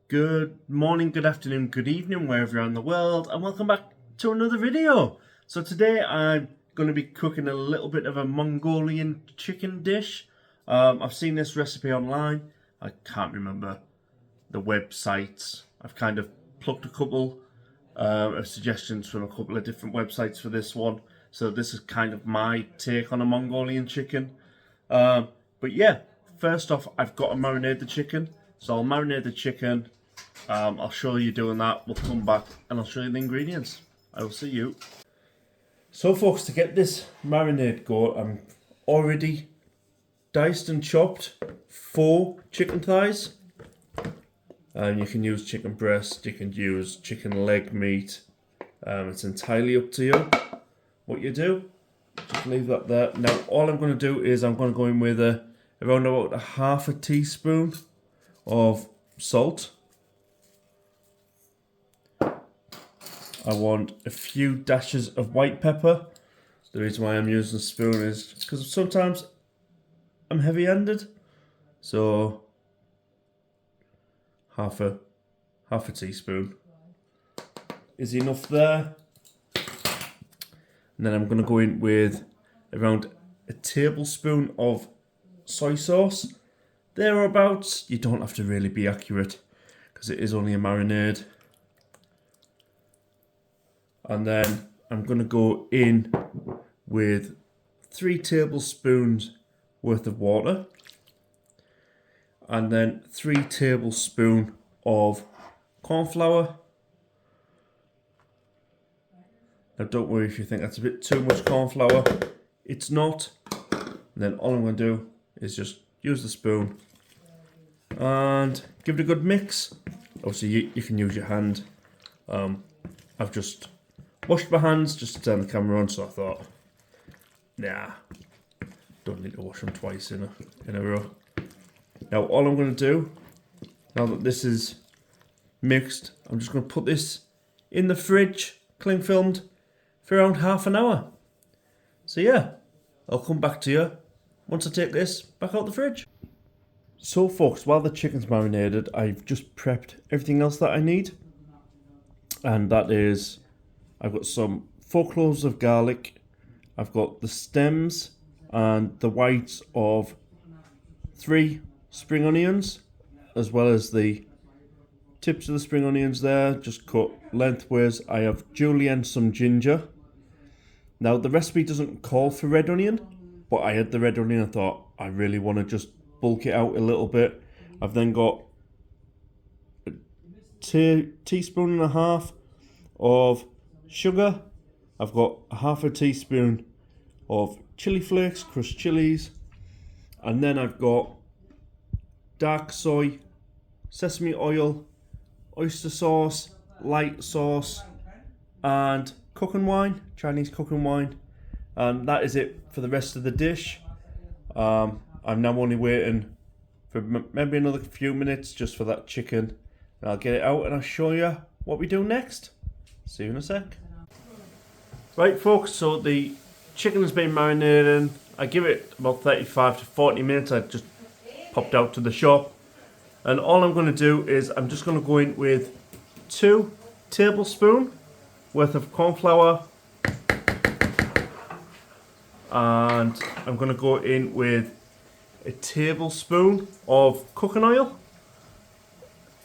Good morning, good afternoon, good evening, wherever you're in the world, and welcome back to another video. So today I'm going to be cooking a little bit of a Mongolian chicken dish. I've seen this recipe online. I can't remember the websites. I've kind of plucked a couple of suggestions from a couple of different websites for this one. So this is kind of my take on a Mongolian chicken. But yeah, first off, I've got to marinate the chicken. So I'll marinate the chicken. I'll show you doing that. We'll come back and I'll show you the ingredients. I will see you. So folks, to get this marinade going, I'm already diced and chopped 4 chicken thighs. You can use chicken breast, you can use chicken leg meat. It's entirely up to you what you do. Just leave that there. Now all I'm going to do is I'm going to go in with around about a half a teaspoon of salt. I want a few dashes of white pepper. The reason why I'm using a spoon is because sometimes I'm heavy-handed. So half a teaspoon is enough there. And then I'm going to go in with around a tablespoon of soy sauce. Thereabouts. You don't have to really be accurate because it is only a marinade. And then I'm going to go in with 3 tablespoons worth of water. And then 3 tablespoons of corn flour. Now don't worry if you think that's a bit too much corn flour. It's not. And then all I'm going to do is just use the spoon and give it a good mix. Obviously you can use your hand. I've just washed my hands just to turn the camera on, so I thought, nah, don't need to wash them twice in a row. Now all I'm going to do, now that this is mixed, I'm just going to put this in the fridge, cling filmed, for around half an hour. So yeah, I'll come back to you once I take this back out the fridge. So folks, while the chicken's marinated, I've just prepped everything else that I need. And that is, I've got some 4 cloves of garlic. I've got the stems and the whites of 3 spring onions, as well as the tips of the spring onions there, just cut lengthways. I have julienne some ginger. Now the recipe doesn't call for red onion, but I had the red onion. I thought I really want to just bulk it out a little bit. I've then got a teaspoon and a half of sugar. I've got a half a teaspoon of chili flakes, crushed chilies, and then I've got dark soy, sesame oil, oyster sauce, light sauce, and cooking wine, Chinese cooking wine. And that is it for the rest of the dish. I'm now only waiting for maybe another few minutes just for that chicken. And I'll get it out and I'll show you what we do next. See you in a sec. Right folks, so the chicken has been marinating. I give it about 35 to 40 minutes. I just popped out to the shop. And all I'm going to do is I'm just going to go in with 2 tablespoons worth of corn flour. And I'm going to go in with a tablespoon of cooking oil.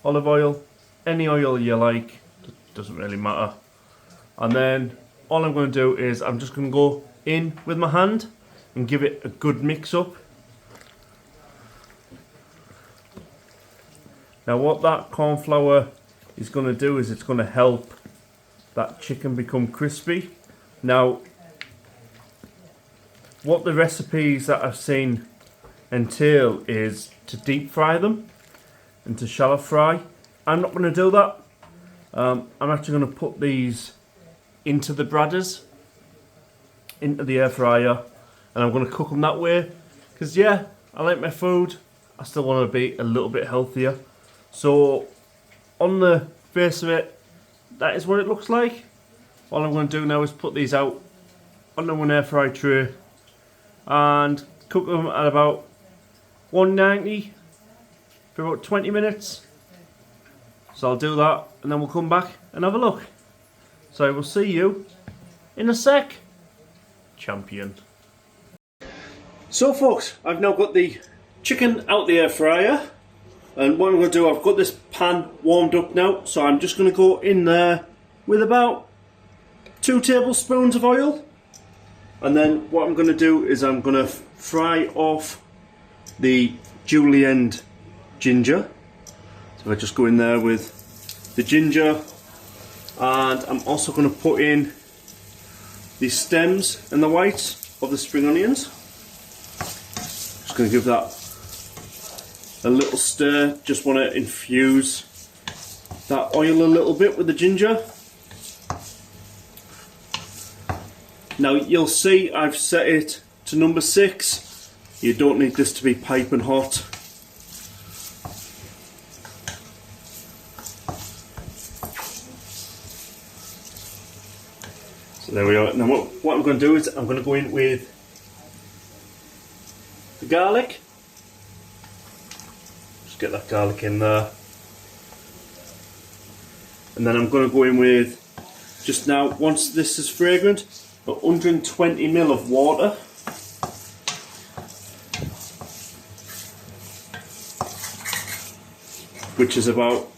Olive oil, any oil you like, doesn't really matter. And then all I'm going to do is I'm just going to go in with my hand and give it a good mix up. Now what that corn flour is going to do is it's going to help that chicken become crispy. Now what the recipes that I've seen entail is to deep fry them and to shallow fry. I'm not going to do that. I'm actually going to put these into the bradders, into the air fryer, and I'm going to cook them that way. Because yeah, I like my food, I still want to be a little bit healthier. So on the face of it, that is what it looks like. All I'm going to do now is put these out onto an air fry tray and cook them at about 190 for about 20 minutes. So I'll do that and then we'll come back and have a look. So I will see you in a sec. Champion. So folks, I've now got the chicken out the air fryer, and what I'm going to do, I've got this pan warmed up now, so I'm just going to go in there with about 2 tablespoons of oil, and then what I'm going to do is I'm going to fry off the julienne ginger. So I just go in there with the ginger, and I'm also going to put in the stems and the whites of the spring onions. Just going to give that a little stir, just want to infuse that oil a little bit with the ginger. Now you'll see I've set it to number 6. You don't need this to be piping hot. So there we are. Now what I'm going to do is I'm going to go in with the garlic. Just get that garlic in there. And then I'm going to go in with, just now, once this is fragrant, 120 ml of water. Which is about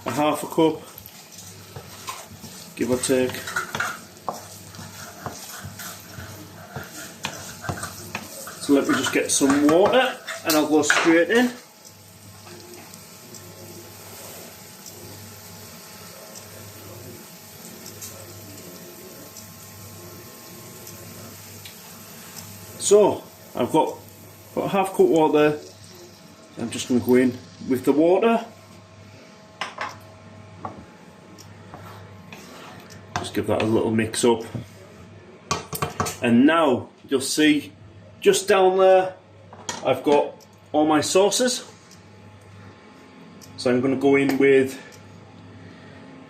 a half a cup, give or take. So let me just get some water and I'll go straight in. So I've got about a half cup water. I'm just going to go in with the water. Just give that a little mix up. And now you'll see just down there I've got all my sauces. So I'm going to go in with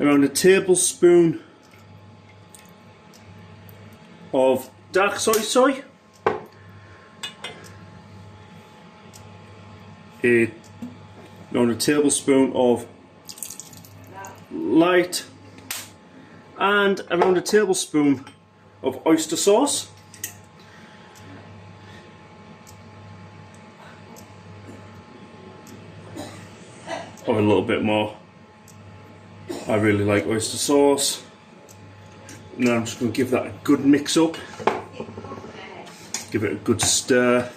around a tablespoon of dark soy. Around a tablespoon of light, and around a tablespoon of oyster sauce. Or a little bit more. I really like oyster sauce. Now I'm just going to give that a good mix up. Give it a good stir.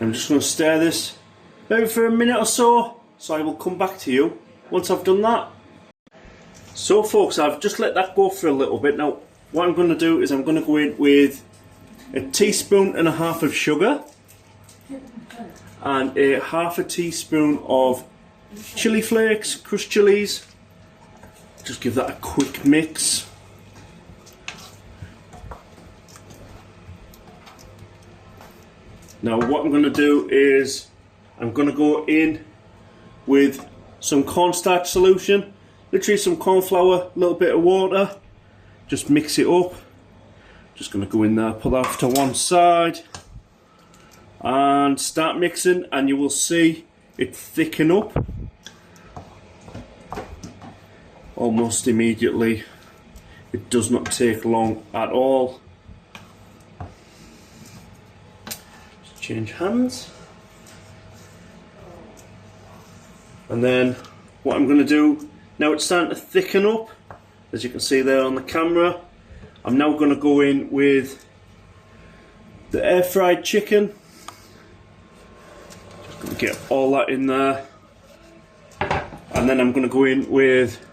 I'm just going to stir this maybe for a minute or so I will come back to you once I've done that. So folks, I've just let that go for a little bit. Now what I'm going to do is I'm going to go in with a teaspoon and a half of sugar and a half a teaspoon of chili flakes, crushed chilies. Just give that a quick mix. Now what I'm going to do is I'm going to go in with some cornstarch solution, literally some corn flour, a little bit of water, just mix it up. Just going to go in there, put that off to one side and start mixing, and you will see it thicken up almost immediately. It does not take long at all. Change hands, and then what I'm going to do, now it's starting to thicken up, as you can see there on the camera. I'm now going to go in with the air fried chicken. Just going to get all that in there, and then I'm going to go in with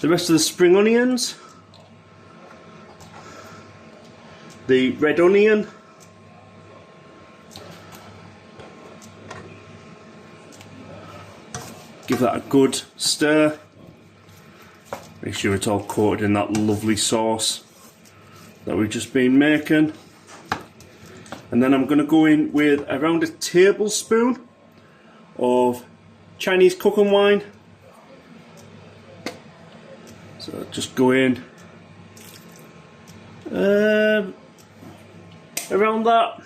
the rest of the spring onions, the red onion, give that a good stir. Make sure it's all coated in that lovely sauce that we've just been making. And then I'm going to go in with around a tablespoon of Chinese cooking wine. So just go in Around that.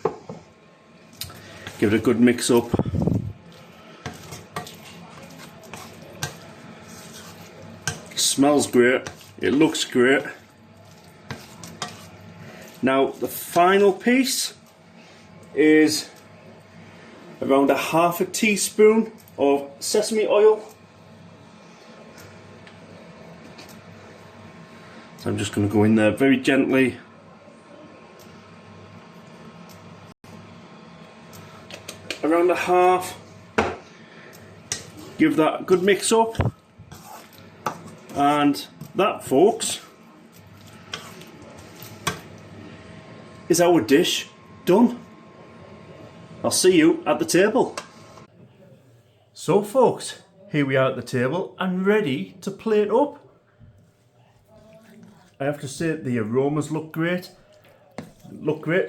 Give it a good mix up. It smells great. It looks great. Now the final piece is around a half a teaspoon of sesame oil. So I'm just going to go in there very gently. Around a half. Give that a good mix up. And that, folks, is our dish done. I'll see you at the table. So folks, here we are at the table and ready to plate up. I have to say the aromas look great.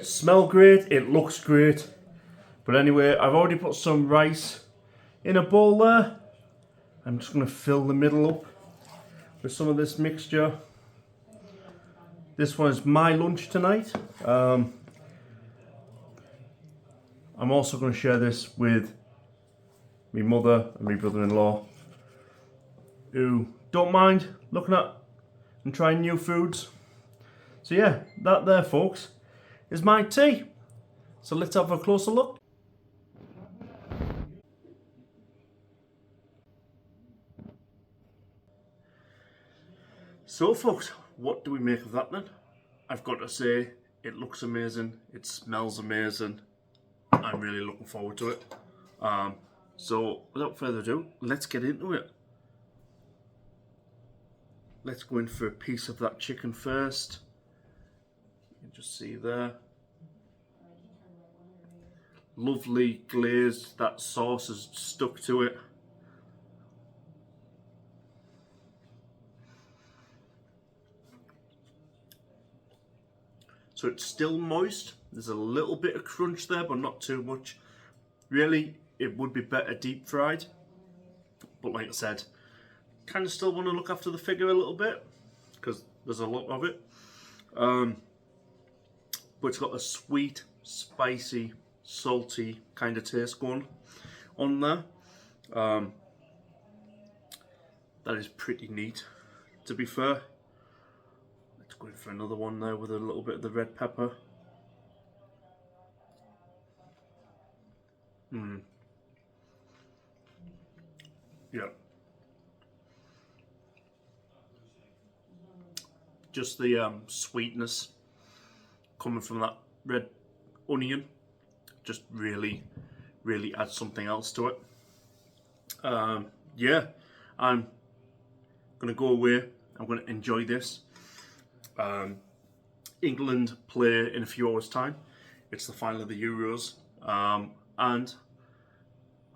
Smell great, it looks great. But anyway, I've already put some rice in a bowl there. I'm just going to fill the middle up with some of this mixture. This one is my lunch tonight. I'm also going to share this with my mother and my brother-in-law, who don't mind looking at and trying new foods. So yeah, that there, folks, is my tea. So let's have a closer look. So folks, what do we make of that then? I've got to say, it looks amazing, it smells amazing. I'm really looking forward to it. So without further ado, let's get into it. Let's go in for a piece of that chicken first. You can just see there. Lovely glaze, that sauce is stuck to it. So it's still moist. There's a little bit of crunch there, but not too much. Really, it would be better deep fried. But like I said, kind of still want to look after the figure a little bit, because there's a lot of it. But it's got a sweet, spicy, salty kind of taste going on there. That is pretty neat, to be fair. Let's go in for another one there with a little bit of the red pepper. Yeah. Just the sweetness coming from that red onion just really adds something else to it. Yeah, I'm gonna go away. I'm gonna enjoy this. England play in a few hours' time. It's the final of the Euros, and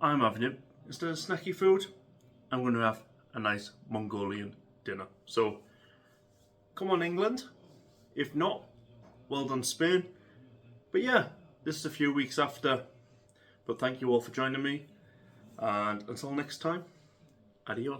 I'm having it instead of snacky food. I'm going to have a nice Mongolian dinner. So, come on, England. If not, well done, Spain. But yeah, this is a few weeks after. But thank you all for joining me. And until next time, adios.